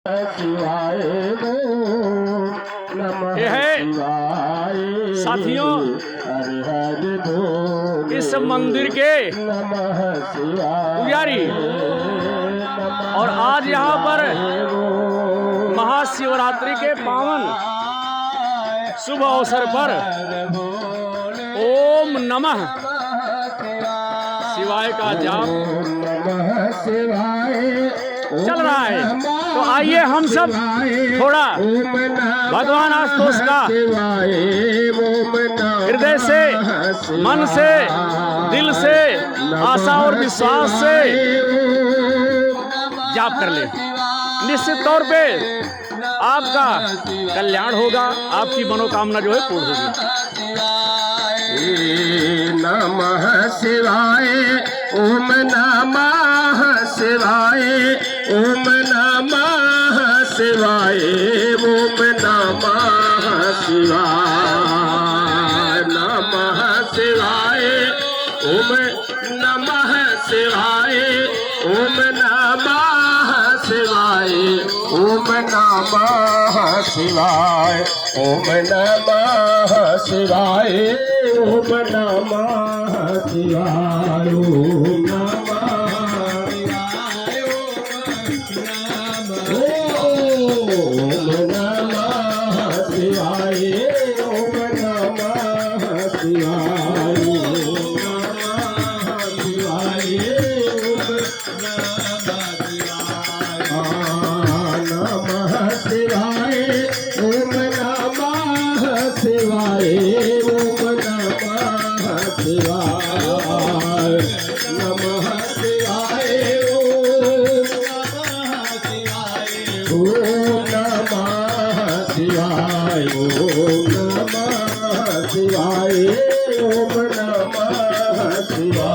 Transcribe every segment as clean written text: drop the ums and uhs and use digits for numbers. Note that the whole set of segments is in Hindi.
ये है साथियों इस मंदिर के पुजारी। और आज यहाँ पर महाशिवरात्रि के पावन शुभ अवसर पर ओम नमः शिवाय का जाप चल रहा है। तो आइए हम सब थोड़ा भगवान आशुतोष का हृदय से, मन से, दिल से, आशा और विश्वास से जाप कर ले। निश्चित तौर पे आपका कल्याण होगा, आपकी मनोकामना जो है पूर्ण होगी। नमः शिवाय ओम नमः शिवाय ओम नमः शिवाय ओम नमः शिवाय नमः शिवाय ओम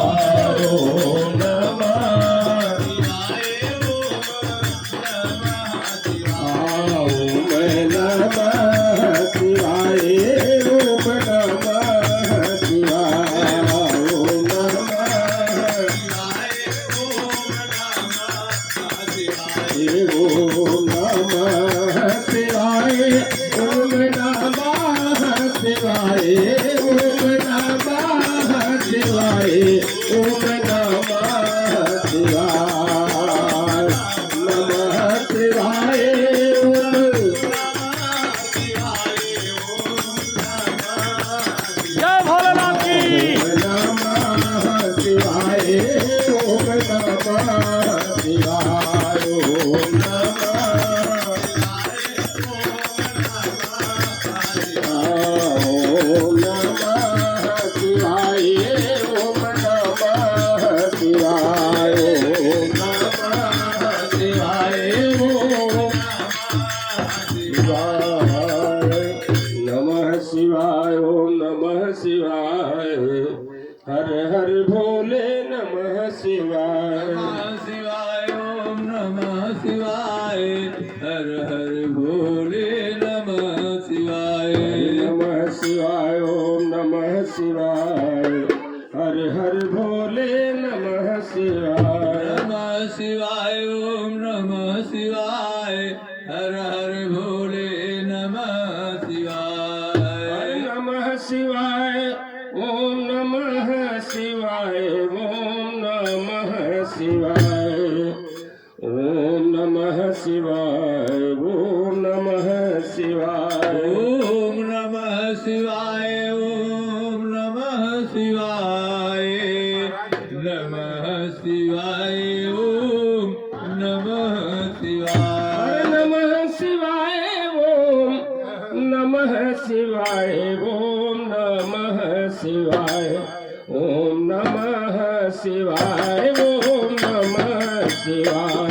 नमः शिवाय ओम नमः शिवाय ओम नमः शिवाय ओम नमः शिवाय ओम नमः शिवाय ओम शिवाय ओम नमः शिवाय